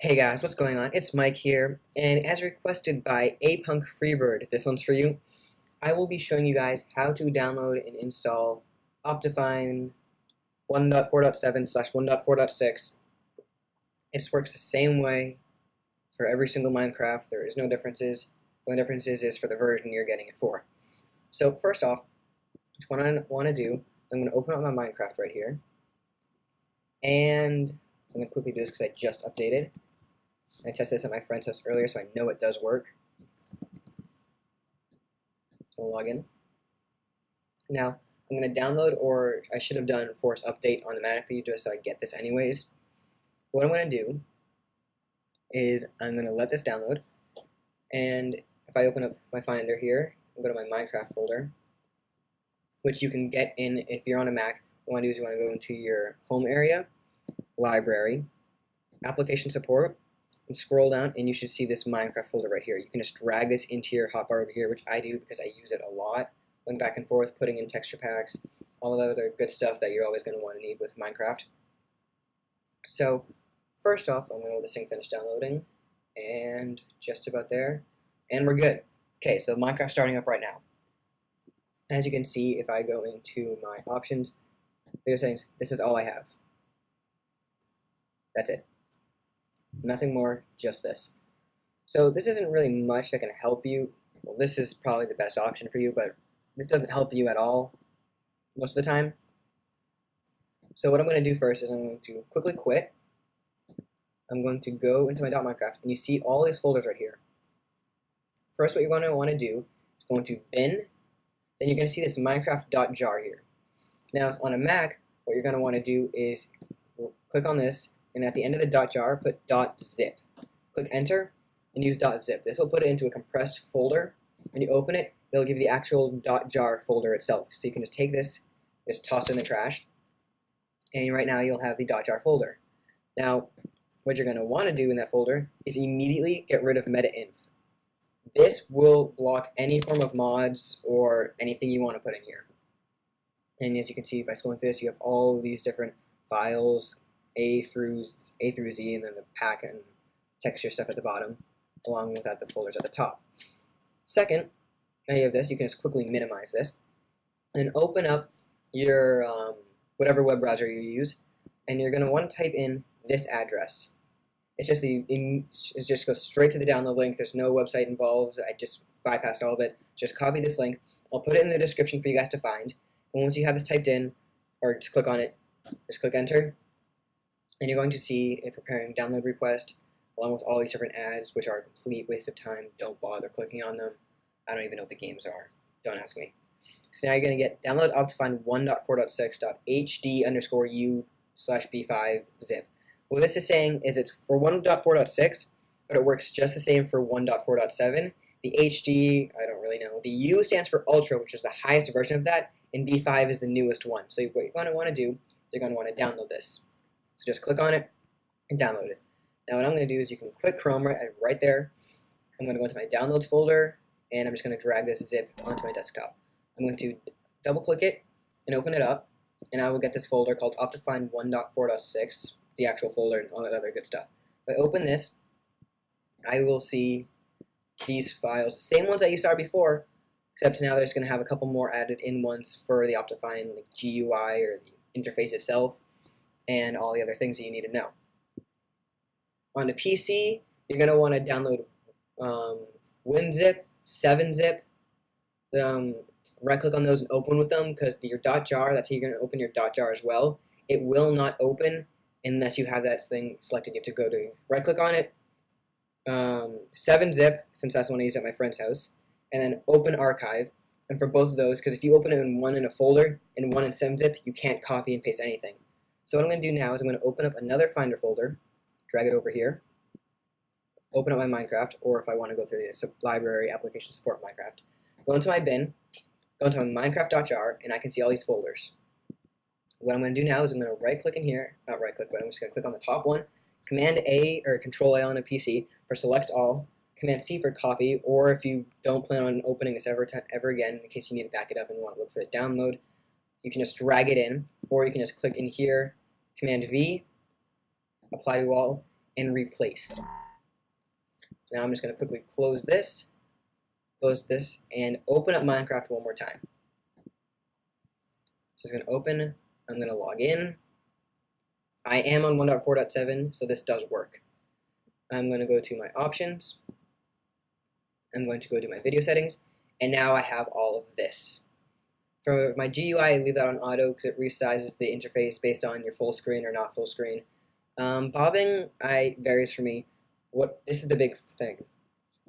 Hey guys, what's going on? It's Mike here, and as requested by A Punk Freebird, this one's for you. I will be showing you guys how to download and install Optifine 1.4.7/1.4.6. It works the same way for every single Minecraft. There is no differences. The only differences is for the version you're getting it for. So first off, what I want to do, I'm going to open up my Minecraft right here, and I'm going to quickly do this because I just updated. I tested this at my friend's house earlier, so I know it does work. We'll log in. Now, I'm going to download, or I should have done force update automatically just so I get this anyways. What I'm going to do is I'm going to let this download, and if I open up my Finder here, and go to my Minecraft folder, which you can get in if you're on a Mac. What you want to do is you want to go into your home area, library, application support, and scroll down, and you should see this Minecraft folder right here. You can just drag this into your hotbar over here, which I do because I use it a lot, going back and forth, putting in texture packs, all of the other good stuff that you're always going to want to need with Minecraft. So first off, I'm going to let this thing finish downloading, and just about there, and we're good. Okay, so Minecraft's starting up right now. As you can see, if I go into my options, video settings, this is all I have. That's it. Nothing more, just this. So this isn't really much that can help you. Well, this is probably the best option for you, but this doesn't help you at all most of the time. So what I'm going to do first is I'm going to quickly quit. I'm going to go into my .minecraft, and you see all these folders right here. First, what you're going to want to do is go into bin. Then you're going to see this Minecraft.jar here. Now, on a Mac, what you're going to want to do is click on this, and at the end of the .jar, put .zip. Click Enter, and use .zip. This will put it into a compressed folder. When you open it, it'll give you the actual .jar folder itself. So you can just take this, just toss it in the trash, and right now you'll have the .jar folder. Now, what you're going to want to do in that folder is immediately get rid of meta-inf. This will block any form of mods or anything you want to put in here. And as you can see by scrolling through this, you have all these different files, A through Z, and then the pack and texture stuff at the bottom, along with the folders at the top. Second, now you have this, you can just quickly minimize this, and open up your whatever web browser you use, and you're going to want to type in this address. It's just goes straight to the download link. There's no website involved. I just bypassed all of it. Just copy this link. I'll put it in the description for you guys to find. And once you have this typed in, or just click on it, just click Enter, and you're going to see a preparing download request, along with all these different ads, which are a complete waste of time. Don't bother clicking on them. I don't even know what the games are. Don't ask me. So now you're going to get download Optifine 1.4.6.hd_u/b5 zip. What this is saying is it's for 1.4.6, but it works just the same for 1.4.7. The HD, I don't really know. The U stands for Ultra, which is the highest version of that, and B5 is the newest one. So what you're going to want to do, you're going to want to download this. So just click on it and download it. Now what I'm going to do is you can quit Chrome right there. I'm going to go into my downloads folder, and I'm just going to drag this zip onto my desktop. I'm going to double click it and open it up, and I will get this folder called Optifine 1.4.6, the actual folder and all that other good stuff. If I open this, I will see these files, same ones that you saw before, except now there's going to have a couple more added in ones for the Optifine like GUI or the interface itself, and all the other things that you need to know. On the PC, you're going to want to download WinZip, 7-zip. Right-click on those and open with them, because your .jar, that's how you're going to open your .jar as well. It will not open unless you have that thing selected. You have to go to right-click on it, 7-zip, since that's the one I use at my friend's house, and then open archive. And for both of those, because if you open it one in a folder and one in 7-zip, you can't copy and paste anything. So what I'm going to do now is I'm going to open up another Finder folder, drag it over here, open up my Minecraft, or if I want to go through the library, application support Minecraft, go into my bin, go into my Minecraft.jar, and I can see all these folders. What I'm going to do now is I'm going to right-click in here, not right-click, but I'm just going to click on the top one, Command-A or Control-A on a PC for select all, Command-C for copy, or if you don't plan on opening this ever again, in case you need to back it up and want to look for the download, you can just drag it in, or you can just click in here, Command-V, apply to all, and replace. Now I'm just going to quickly close this, and open up Minecraft one more time. So it's going to open. I'm going to log in. I am on 1.4.7, so this does work. I'm going to go to my options. I'm going to go to my video settings, and now I have all of this. For my GUI, I leave that on auto because it resizes the interface based on your full screen or not full screen. Bobbing varies for me. This is the big thing.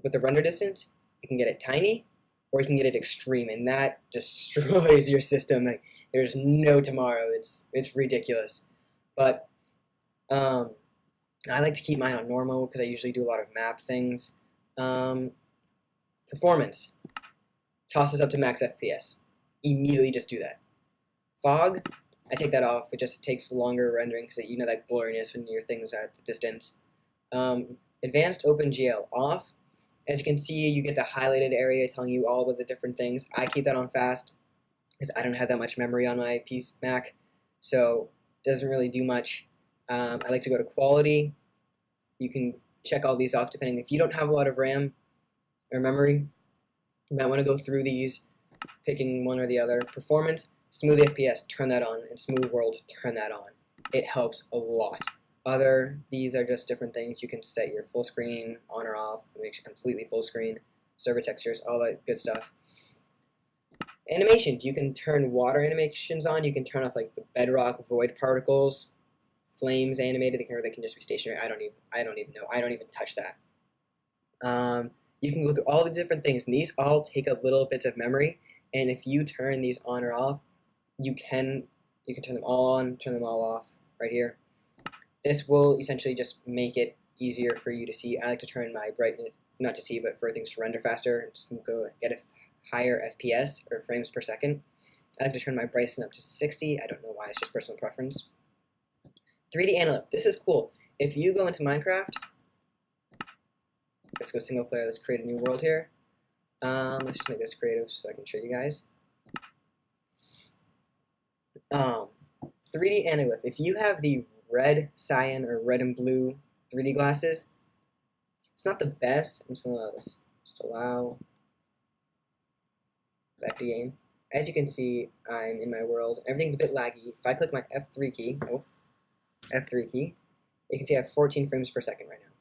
With the render distance, you can get it tiny, or you can get it extreme, and that destroys your system. Like, there's no tomorrow. It's ridiculous. But I like to keep mine on normal because I usually do a lot of map things. Performance. Toss this up to max FPS. Immediately just do that. Fog, I take that off. It just takes longer rendering because you know that blurriness when your things are at the distance. Advanced OpenGL off. As you can see, you get the highlighted area telling you all of the different things. I keep that on fast because I don't have that much memory on my Mac, so it doesn't really do much. I like to go to quality. You can check all these off depending. If you don't have a lot of RAM or memory, you might want to go through these, picking one or the other. Performance, smooth FPS, turn that on, and smooth world, turn that on. It helps a lot. These are just different things. You can set your full screen on or off. It makes it completely full screen. Server textures, all that good stuff. Animations, you can turn water animations on. You can turn off like the bedrock void particles, flames animated. They can just be stationary. I don't even know. I don't even touch that. You can go through all the different things, and these all take up little bits of memory. And if you turn these on or off, you can turn them all on, turn them all off right here. This will essentially just make it easier for you to see. I like to turn my brightness, not to see, but for things to render faster. Just go get a higher FPS, or frames per second. I like to turn my brightness up to 60. I don't know why, it's just personal preference. 3D Analyst, this is cool. If you go into Minecraft, let's go single player, let's create a new world here. Let's just make this creative so I can show you guys. 3D Analyst, if you have the red, cyan, or red and blue 3D glasses, it's not the best. I'm just going to allow this. Just allow. Back to game. As you can see, I'm in my world. Everything's a bit laggy. If I click my F3 key, you can see I have 14 frames per second right now.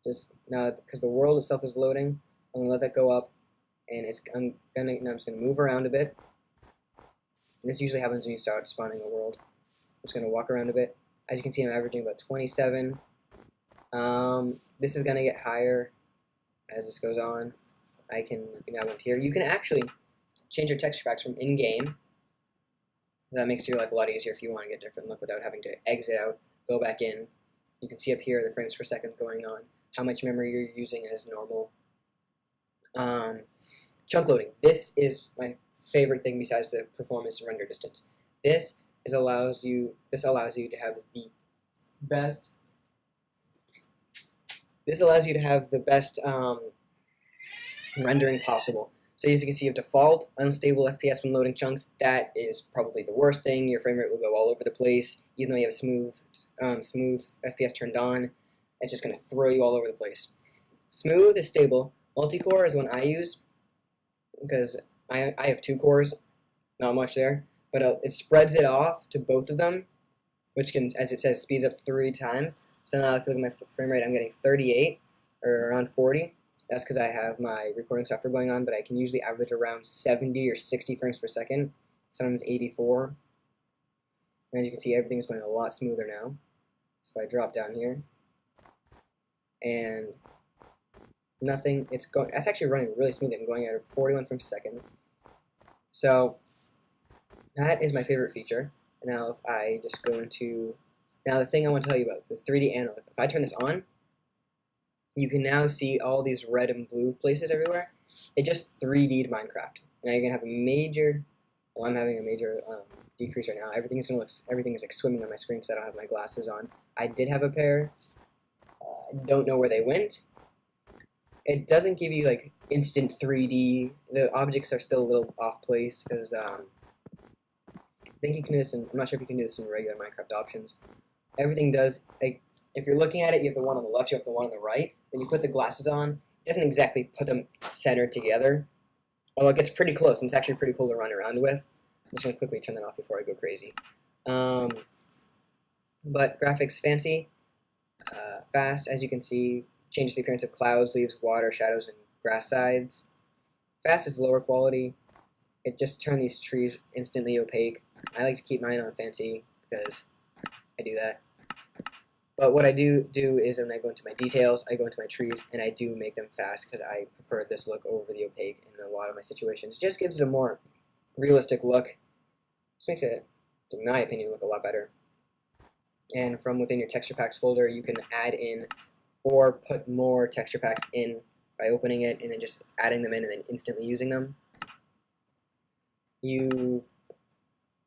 Just now, because the world itself is loading, I'm gonna let that go up, and I'm just gonna move around a bit. And this usually happens when you start spawning a world. I'm just gonna walk around a bit. As you can see, I'm averaging about 27. This is gonna get higher as this goes on. I can now go into here. You can actually change your texture packs from in-game. That makes your life a lot easier if you want to get a different look without having to exit out, go back in. You can see up here the frames per second going on, how much memory you're using as normal. Chunk loading. This is my favorite thing besides the performance and render distance. This allows you to have the best. This allows you to have the best rendering possible. So as you can see, default unstable FPS when loading chunks. That is probably the worst thing. Your frame rate will go all over the place, even though you have smooth FPS turned on. It's just going to throw you all over the place. Smooth is stable. Multi-core is one I use because I have 2 cores, not much there, but it spreads it off to both of them, which can, as it says, speeds up 3 times. So now if you look at my frame rate, I'm getting 38 or around 40. That's because I have my recording software going on, but I can usually average around 70 or 60 frames per second, sometimes 84. And as you can see, everything is going a lot smoother now. So if I drop down here, and nothing, that's actually running really smoothly. I'm going at 41 frames per second. So that is my favorite feature. Now if I just go into, now the thing I want to tell you about, the 3D Analyst. If I turn this on, you can now see all these red and blue places everywhere. It just 3D'd Minecraft. Now you're gonna have a major. Well, I'm having a major decrease right now. Everything is like swimming on my screen because I don't have my glasses on. I did have a pair. I don't know where they went. It doesn't give you like instant 3D. The objects are still a little off place because I think you can do this in. I'm not sure if you can do this in regular Minecraft options. Everything does like if you're looking at it, you have the one on the left, you have the one on the right. When you put the glasses on, it doesn't exactly put them centered together. Although it gets pretty close, and it's actually pretty cool to run around with. I'm just going to quickly turn that off before I go crazy. But graphics fancy, fast, as you can see, changes the appearance of clouds, leaves, water, shadows, and grass sides. Fast is lower quality. It just turned these trees instantly opaque. I like to keep mine on fancy because I do that. But what I do is when I go into my details, I go into my trees, and I do make them fast because I prefer this look over the opaque in a lot of my situations. It just gives it a more realistic look. Just makes it, in my opinion, look a lot better. And from within your texture packs folder, you can add in or put more texture packs in by opening it and then just adding them in and then instantly using them.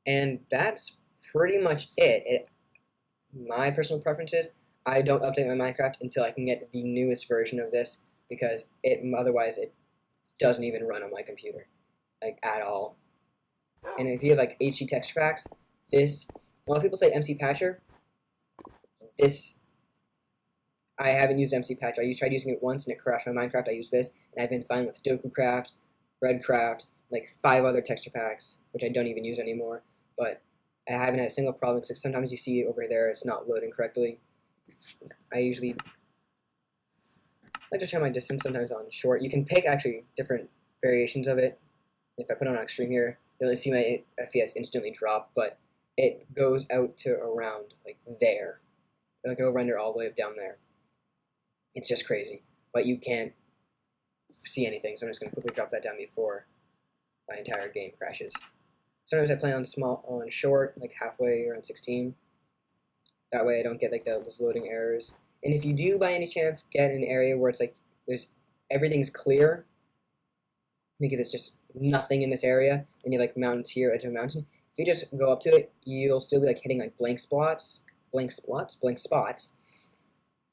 And that's pretty much it. My personal preferences, I don't update my Minecraft until I can get the newest version of this because otherwise it doesn't even run on my computer, like at all. And if you have like HD texture packs, a lot of people say MC Patcher. I haven't used MC Patcher. I tried using it once and it crashed my Minecraft. I used this, and I've been fine with DokuCraft, Redcraft, like 5 other texture packs, which I don't even use anymore. But I haven't had a single problem, because sometimes you see over there it's not loading correctly. I usually like to turn my distance sometimes on short. You can pick actually different variations of it. If I put it on extreme here, you'll see my FPS instantly drop, but it goes out to around like there. Like it'll render all the way up down there. It's just crazy, but you can't see anything, so I'm just going to quickly drop that down before my entire game crashes. Sometimes I play on short, like halfway around 16. That way I don't get like those loading errors. And if you do by any chance get an area where it's like everything's clear, think of this just nothing in this area, and you have like mountains here, edge of a mountain. If you just go up to it, you'll still be like hitting like blank spots.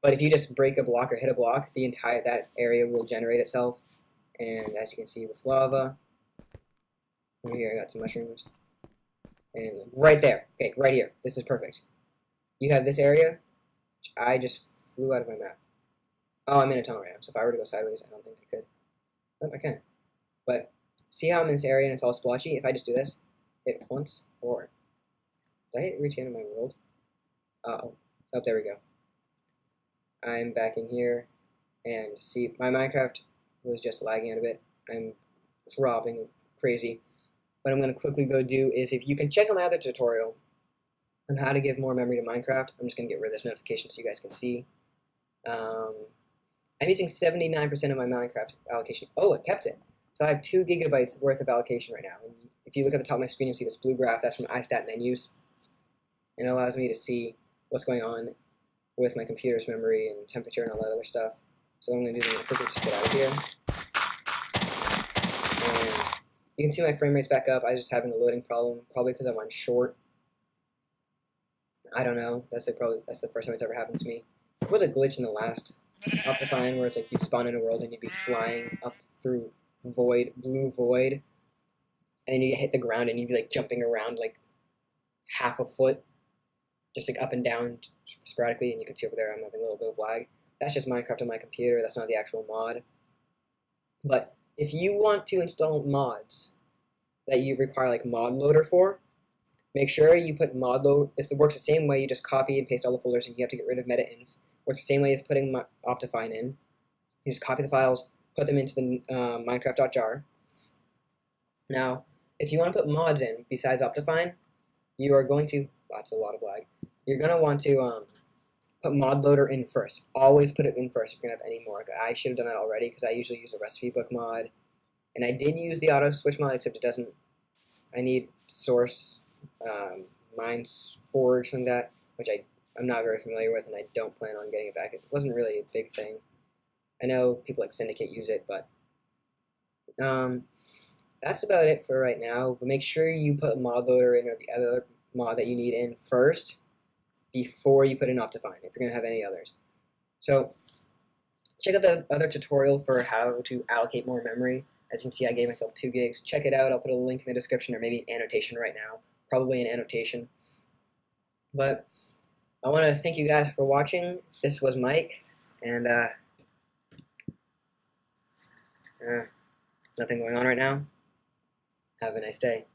But if you just break a block or hit a block, that area will generate itself. And as you can see with lava, over here I got some mushrooms. And right there, okay, right here, this is perfect. You have this area, which I just flew out of my map. Oh, I'm in a tunnel right now, so if I were to go sideways, I don't think I could. Oh, I can. But see how I'm in this area and it's all splotchy? If I just do this, hit once, or did I reach the end of my world? Oh, there we go. I'm back in here, and see, my Minecraft was just lagging out a bit. I'm dropping crazy. What I'm going to quickly go do is, if you can check out my other tutorial on how to give more memory to Minecraft, I'm just going to get rid of this notification so you guys can see. I'm using 79% of my Minecraft allocation. Oh, it kept it. So I have 2 gigabytes worth of allocation right now. And if you look at the top of my screen, you'll see this blue graph. That's from iStat menus. And it allows me to see what's going on with my computer's memory and temperature and all that other stuff. So what I'm going to do is I'm going to quickly just get out of here. And you can see my frame rate's back up. I was just having a loading problem, probably because I'm on short. I don't know. That's the first time it's ever happened to me. There was a glitch in the last Optifine where it's like you'd spawn in a world and you'd be flying up through blue void, and then you hit the ground and you'd be like jumping around like half a foot, just like up and down sporadically, and you can see over there I'm having a little bit of lag. That's just Minecraft on my computer. That's not the actual mod. But if you want to install mods that you require like mod loader for, make sure you put mod load. It works the same way. You just copy and paste all the folders, and you have to get rid of meta-inf. Works the same way as putting Optifine in. You just copy the files, put them into the minecraft.jar. Now, if you want to put mods in besides Optifine, you are going to, that's a lot of lag, you're going to want to put mod loader in first. Always put it in first if you're going to have any more. I should have done that already because I usually use a recipe book mod. And I did use the auto switch mod, except it doesn't, I need source, Mines Forge, something like that, which I'm not very familiar with, and I don't plan on getting it back. It wasn't really a big thing. I know people like Syndicate use it, but that's about it for right now. But make sure you put mod loader in, or the other mod that you need in first before you put in Optifine, if you're going to have any others. So check out the other tutorial for how to allocate more memory. As you can see, I gave myself 2 gigs. Check it out. I'll put a link in the description, or maybe an annotation right now. Probably an annotation. But I want to thank you guys for watching. This was Mike, and nothing going on right now. Have a nice day.